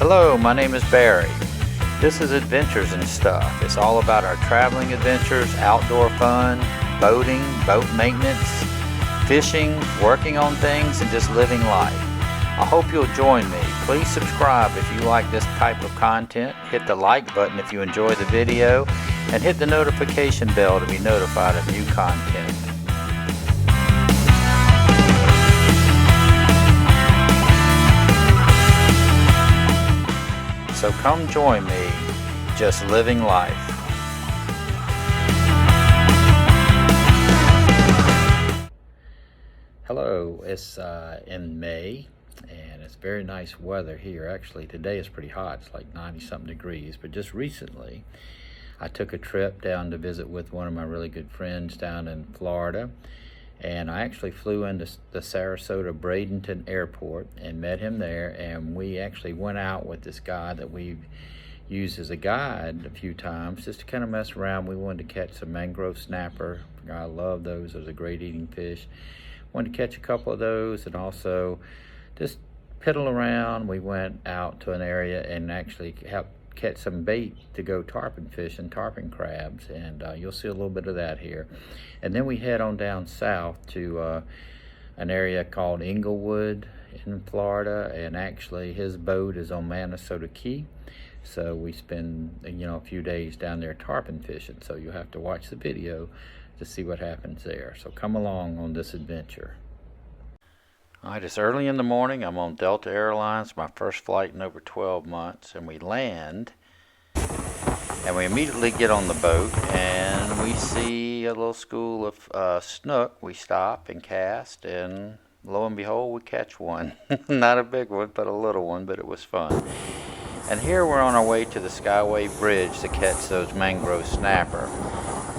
Hello, my name is Barry. This is Adventures and Stuff. It's all about our traveling adventures, outdoor fun, boating, boat maintenance, fishing, working on things, and just living life. I hope you'll join me. Please subscribe if you like this type of content. Hit the like button if you enjoy the video, and hit the notification bell to be notified of new content. So come join me, just living life. Hello, it's in May, and it's very nice weather here. Actually, today is pretty hot. It's like 90-something degrees, but just recently, I took a trip down to visit with one of my really good friends down in Florida. And I actually flew into the Sarasota Bradenton Airport and met him there, and we actually went out with this guy that we've used as a guide a few times just to kind of mess around. We wanted to catch some mangrove snapper. I love those. Those are great eating fish. Wanted to catch a couple of those and also just piddle around. We went out to an area and actually helped catch some bait to go tarpon fish and tarpon crabs, and you'll see a little bit of that here. And then we head on down south to an area called Inglewood in Florida, and actually his boat is on Minnesota Key, so we spend a few days down there tarpon fishing. So you'll have to watch the video to see what happens there. So come along on this adventure. All right, it's early in the morning. I'm on Delta Airlines, my first flight in over 12 months, and we land, and we immediately get on the boat, and we see a little school of snook. We stop and cast, and lo and behold, we catch one. Not a big one, but a little one, but it was fun. And here we're on our way to the Skyway Bridge to catch those mangrove snapper.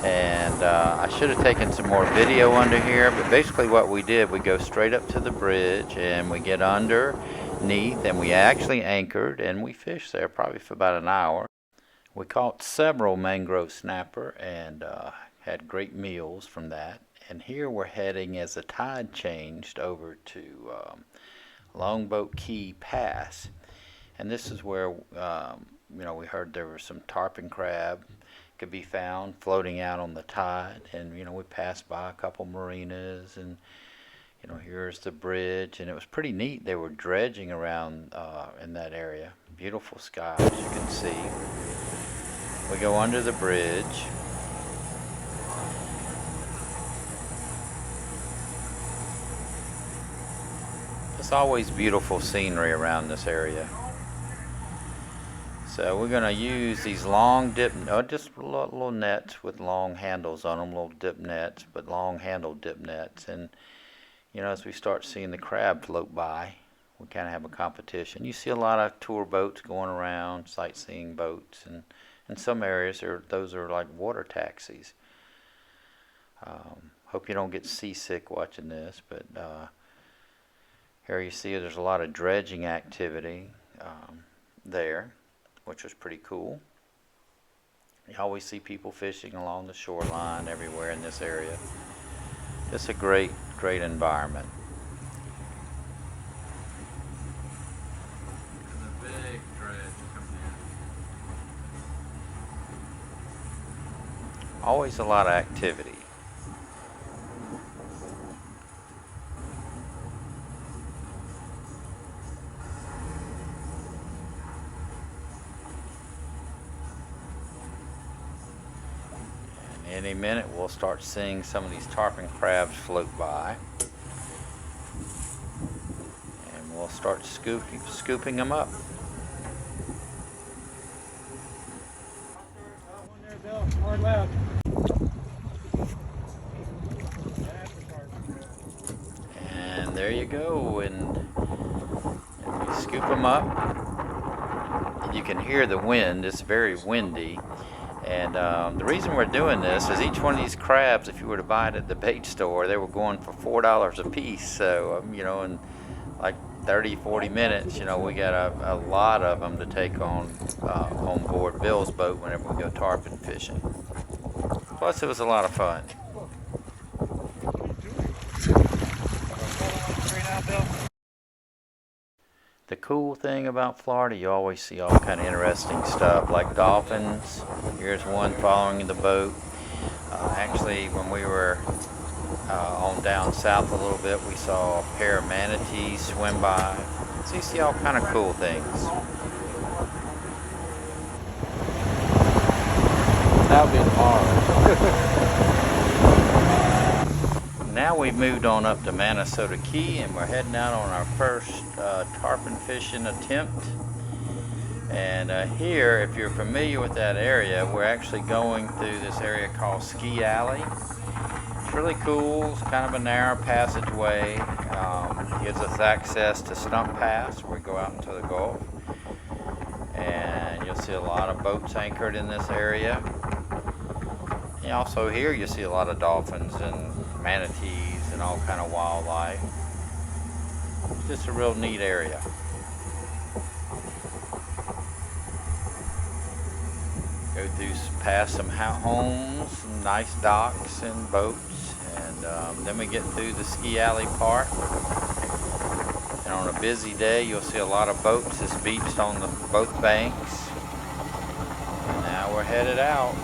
And I should have taken some more video under here, but basically what we did, we go straight up to the bridge and we get underneath, and we actually anchored and we fished there probably for about an hour. We caught several mangrove snapper and had great meals from that. And here we're heading, as the tide changed, over to Longboat Key Pass. And this is where we heard there was some tarpon crab could be found floating out on the tide, and we passed by a couple marinas, and here's the bridge, and it was pretty neat. They were dredging around in that area. Beautiful sky, as you can see. We go under the bridge. It's always beautiful scenery around this area. So we're going to use these long dip, just little nets with long handles on them, little dip nets, but long handled dip nets. And as we start seeing the crab float by, we kind of have a competition. You see a lot of tour boats going around, sightseeing boats, and in some areas those are like water taxis. Hope you don't get seasick watching this, but here you see there's a lot of dredging activity there, which was pretty cool. You always see people fishing along the shoreline everywhere in this area. It's a great environment. And the big dredge coming in. Always a lot of activity. Any minute we'll start seeing some of these tarpon crabs float by, and we'll start scooping them up. And there you go, and we scoop them up. You can hear the wind. It's very windy. And the reason we're doing this is each one of these crabs, if you were to buy it at the bait store, they were going for $4 a piece. So, in like 30-40 minutes, we got a lot of them to take on board Bill's boat whenever we go tarpon fishing. Plus, it was a lot of fun. The cool thing about Florida, you always see all kind of interesting stuff, like dolphins. Here's one following the boat. Actually, when we were on down south a little bit, we saw a pair of manatees swim by. So you see all kind of cool things. That'll be tomorrow. Now we've moved on up to Minnesota Key, and we're heading out on our first tarpon fishing attempt. And here, if you're familiar with that area, we're actually going through this area called Ski Alley. It's really cool. It's kind of a narrow passageway. Gives us access to Stump Pass, where we go out into the Gulf. And you'll see a lot of boats anchored in this area. And also here you see a lot of dolphins and manatees and all kind of wildlife. It's just a real neat area. Go through past some homes, some nice docks and boats, and then we get through the Ski Alley part. And on a busy day, you'll see a lot of boats that's beached on both banks. And now we're headed out,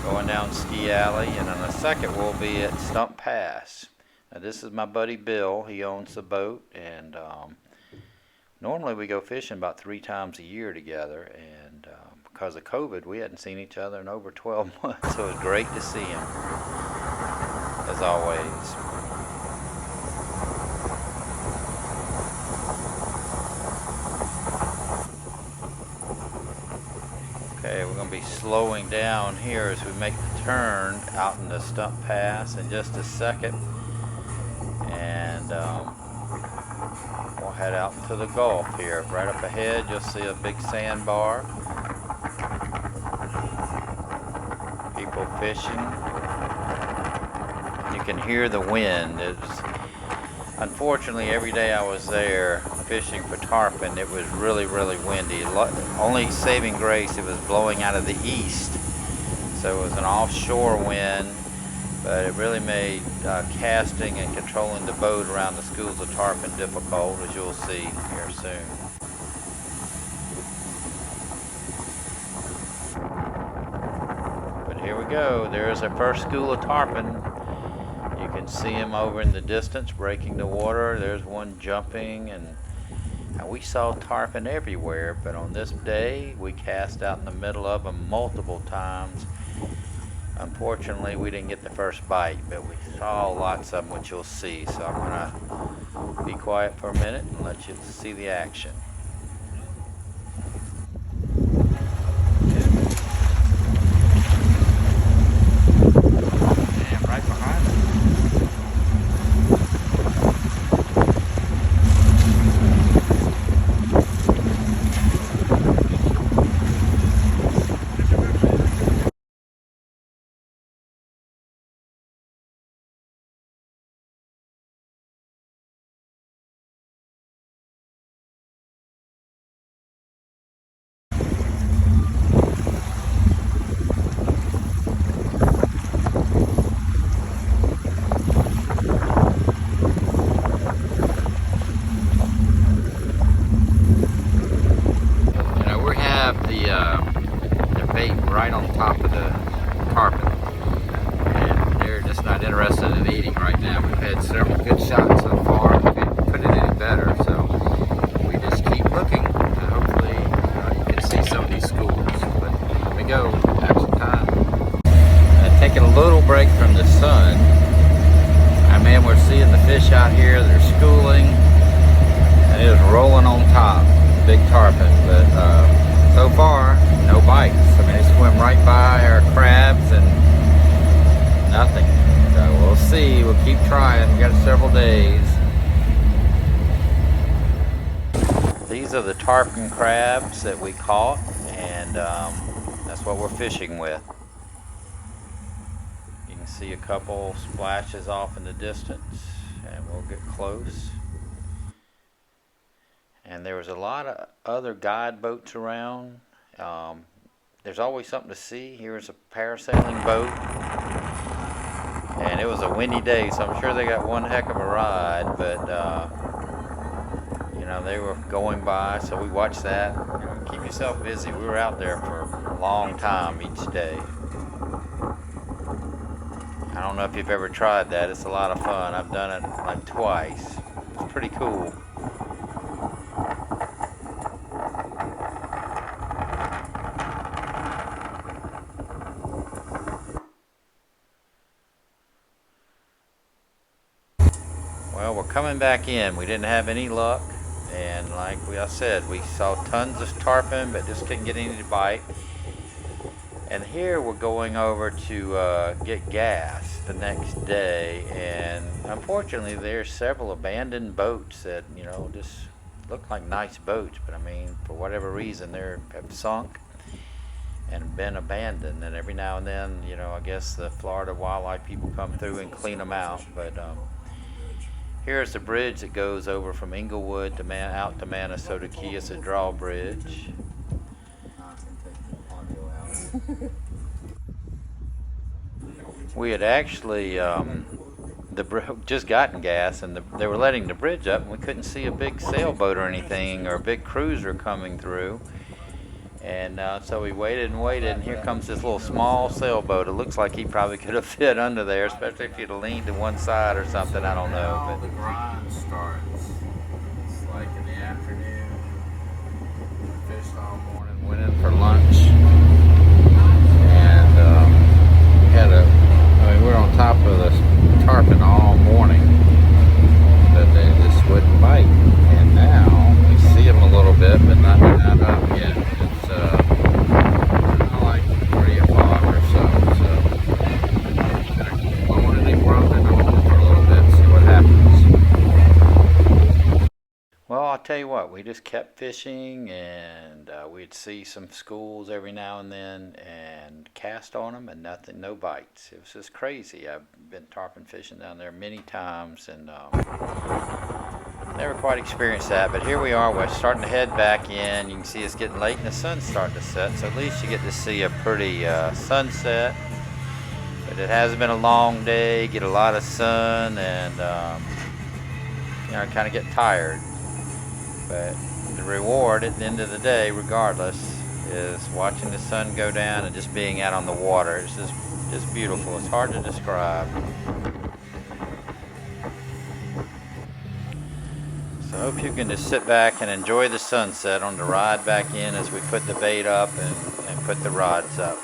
going down Ski Alley, and in a second we'll be at Stump Pass. Now this is my buddy Bill. He owns the boat, and normally we go fishing about 3 times a year together, and because of COVID we hadn't seen each other in over 12 months, so it was great to see him, as always. Okay, we're going to be slowing down here as we make the turn out in the Stump Pass in just a second, and we'll head out into the Gulf here. Right up ahead you'll see a big sandbar, people fishing. You can hear the wind. Unfortunately, every day I was there fishing for tarpon, it was really windy. Only saving grace, it was blowing out of the east, so it was an offshore wind, but it really made casting and controlling the boat around the schools of tarpon difficult, as you'll see here soon. But here we go. There's our first school of tarpon. You can see them over in the distance breaking the water. There's one jumping, and we saw tarpon everywhere, but on this day we cast out in the middle of them multiple times. Unfortunately, we didn't get the first bite, but we saw lots of them, which you'll see. So I'm going to be quiet for a minute and let you see the action. And right behind us. The bait right on top of the tarpon, and they're just not interested in eating right now. We've had several good shots so far. We couldn't put it any better, so we just keep looking. Hopefully you can see some of these schools. But here we go, action time. Taking a little break from the sun. I mean, we're seeing the fish out here. They're schooling, and it is rolling on top. Big tarpon, but so far, no bites. I mean, they swim right by our crabs and nothing. So we'll see. We'll keep trying. We've got several days. These are the tarpon crabs that we caught, and that's what we're fishing with. You can see a couple splashes off in the distance, and we'll get close. And there was a lot of other guide boats around. There's always something to see. Here's a parasailing boat. And it was a windy day, so I'm sure they got one heck of a ride. But they were going by, so we watched that. Keep yourself busy. We were out there for a long time each day. I don't know if you've ever tried that. It's a lot of fun. I've done it like twice. It's pretty cool. Well, we're coming back in. We didn't have any luck, and like I said, we saw tons of tarpon, but just couldn't get any to bite. And here we're going over to get gas the next day, and unfortunately there's several abandoned boats that just look like nice boats, but I mean, for whatever reason they have sunk and been abandoned. And every now and then, I guess the Florida wildlife people come through and clean them out. But here's the bridge that goes over from Inglewood to out to Minnesota Key. It's a drawbridge. We had actually just gotten gas, and they were letting the bridge up, and we couldn't see a big sailboat or anything, or a big cruiser coming through. And so we waited and waited, and here comes this little small sailboat. It looks like he probably could have fit under there, especially if you'd have leaned to one side or something. I don't know. But the grind starts. It's like in the afternoon. Fished all morning. Went in for lunch. And we were on top of the tarpon all morning, but they just wouldn't bite. And now we see them a little bit, but not up yet. It's like 3 o'clock or so. So I want to leave around and hold for a little bit and see what happens. Well, I'll tell you what, we just kept fishing, and we'd see some schools every now and then and cast on them, and nothing, no bites. It was just crazy. I've been tarpon fishing down there many times, and never quite experienced that. But here we are, we're starting to head back in. You can see it's getting late and the sun's starting to set, so at least you get to see a pretty sunset. But it has been a long day, get a lot of sun, and kind of get tired. But the reward at the end of the day, regardless, is watching the sun go down and just being out on the water. It's just beautiful. It's hard to describe. So I hope you can just sit back and enjoy the sunset on the ride back in as we put the bait up and put the rods up.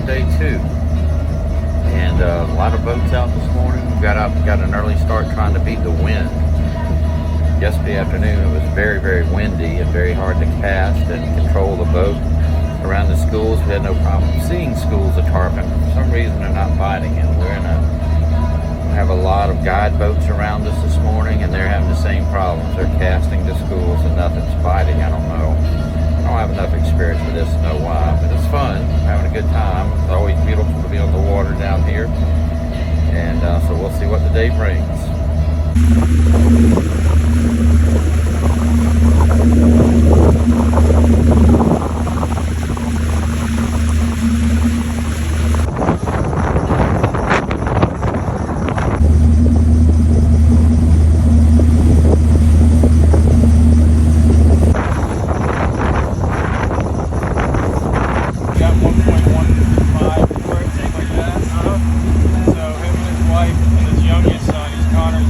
Day 2, and a lot of boats out this morning. We got an early start trying to beat the wind. Yesterday afternoon it was very, very windy and very hard to cast and control the boat. Around the schools we had no problem seeing schools of tarpon. For some reason they're not biting, and we have a lot of guide boats around us this morning, and they're having the same problems. They're casting to schools and nothing's biting. I don't know. I don't have enough experience with this to know why, but it's fun. I'm having a good time. It's always beautiful to be on the water down here, and so we'll see what the day brings. So him and his wife and his youngest son, he's Connor.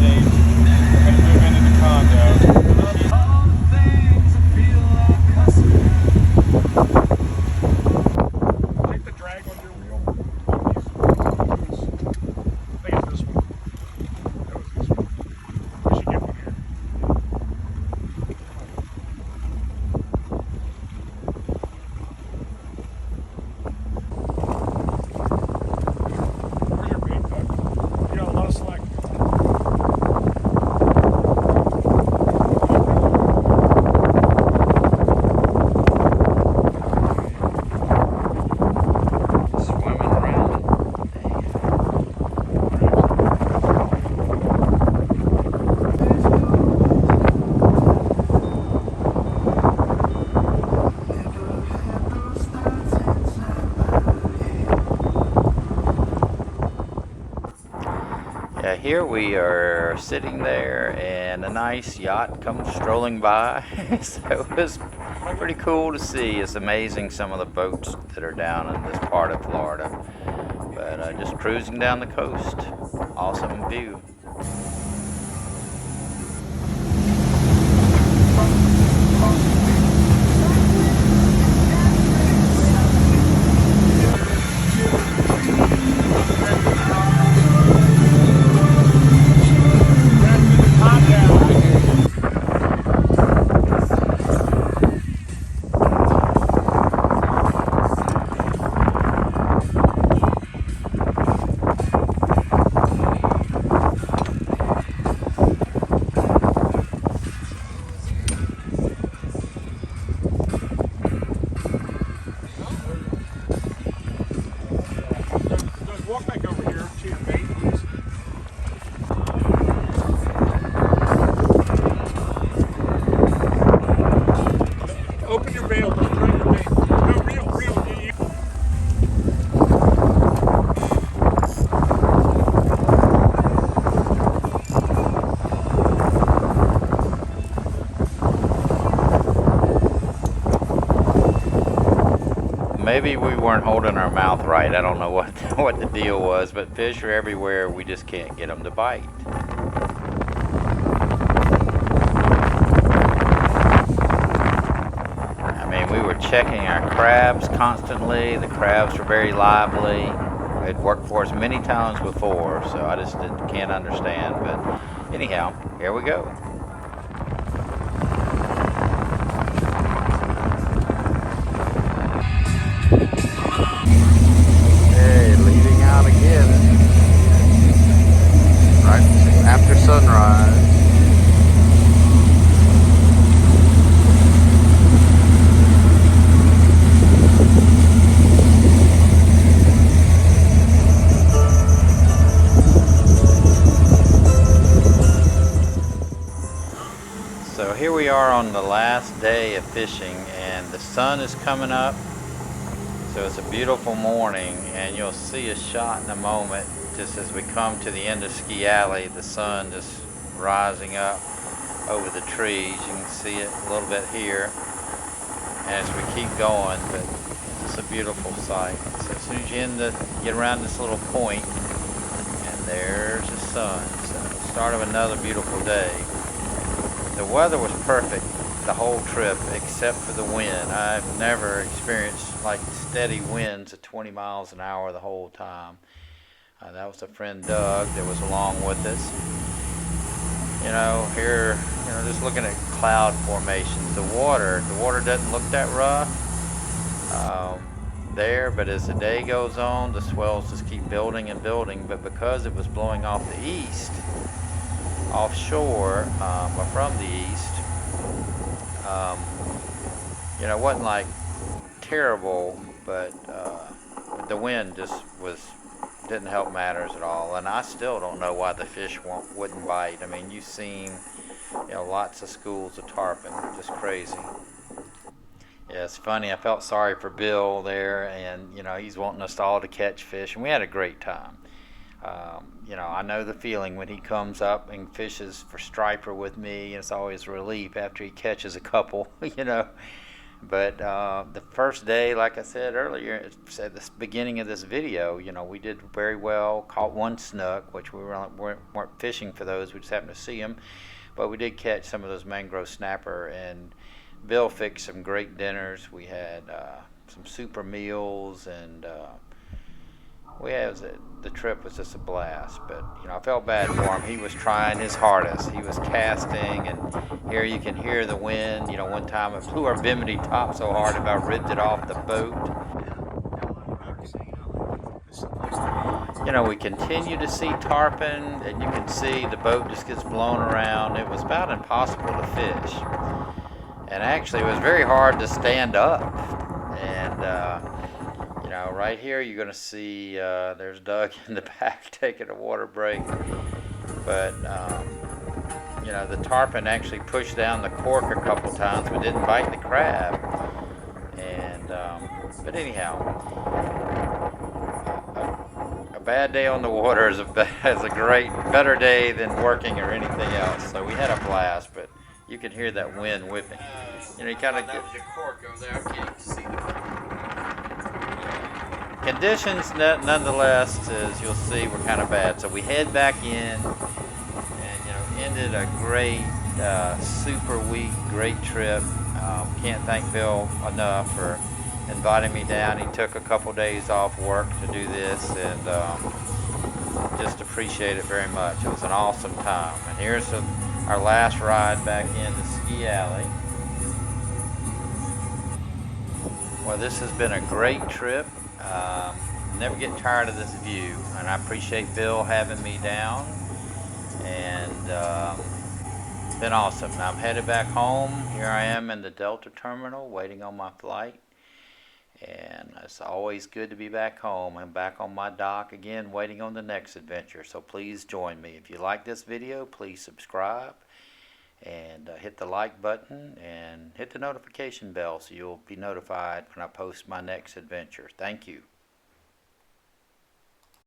we are sitting there and a nice yacht comes strolling by. So it was pretty cool to see. It's amazing some of the boats that are down in this part of Florida. But just cruising down the coast. Awesome view. Walk back over here to your bait, please. Open your bail. Don't try your bait. No, real. Maybe we weren't holding our mouth right. I don't know what the deal was, but fish are everywhere. We just can't get them to bite. I mean, we were checking our crabs constantly. The crabs were very lively. It worked for us many times before, so I just can't understand. But anyhow, here we go. Again, right after sunrise. So here we are on the last day of fishing, and the sun is coming up. So it's a beautiful morning, and you'll see a shot in a moment just as we come to the end of Ski Alley. The sun just rising up over the trees. You can see it a little bit here, and as we keep going, but it's a beautiful sight. So as soon as you get around this little point, and there's the sun. So start of another beautiful day. The weather was perfect the whole trip except for the wind. I've never experienced like steady winds at 20 miles an hour the whole time. That was a friend Doug that was along with us. Here, just looking at cloud formations. The water doesn't look that rough there, but as the day goes on, the swells just keep building and building. But because it was blowing off the east, offshore, or from the east, it wasn't like terrible, but the wind just didn't help matters at all. And I still don't know why the fish wouldn't bite. I mean, you've seen lots of schools of tarpon, just crazy. Yeah, it's funny. I felt sorry for Bill there, and he's wanting us all to catch fish, and we had a great time. I know the feeling when he comes up and fishes for striper with me. It's always a relief after he catches a couple, But the first day, like I said earlier, at the beginning of this video, we did very well. Caught one snook, which we weren't fishing for those. We just happened to see them. But we did catch some of those mangrove snapper, and Bill fixed some great dinners. We had some super meals, and the trip was just a blast. But I felt bad for him. He was trying his hardest. He was casting, and here you can hear the wind. One time it blew our bimini top so hard it about ripped it off the boat. We continue to see tarpon, and you can see the boat just gets blown around. It was about impossible to fish, and actually it was very hard to stand up. And right here you're going to see there's Doug in the back taking a water break. But the tarpon actually pushed down the cork a couple times but didn't bite the crab. And but anyhow, a bad day on the water is is a better day than working or anything else. So we had a blast, but you can hear that wind whipping. You know, you kind of that was your cork over there. I can't even see the conditions nonetheless, as you'll see, were kind of bad. So we head back in, and ended a great, super week, great trip. Can't thank Bill enough for inviting me down. He took a couple days off work to do this, and just appreciate it very much. It was an awesome time. And here's our last ride back in the ski alley. Well, this has been a great trip. Never get tired of this view, and I appreciate Bill having me down, and it's been awesome. Now I'm headed back home. Here I am in the Delta terminal waiting on my flight, and it's always good to be back home. I'm back on my dock again waiting on the next adventure, so please join me. If you like this video, please subscribe and hit the like button and hit the notification bell so you'll be notified when I post my next adventure. Thank you.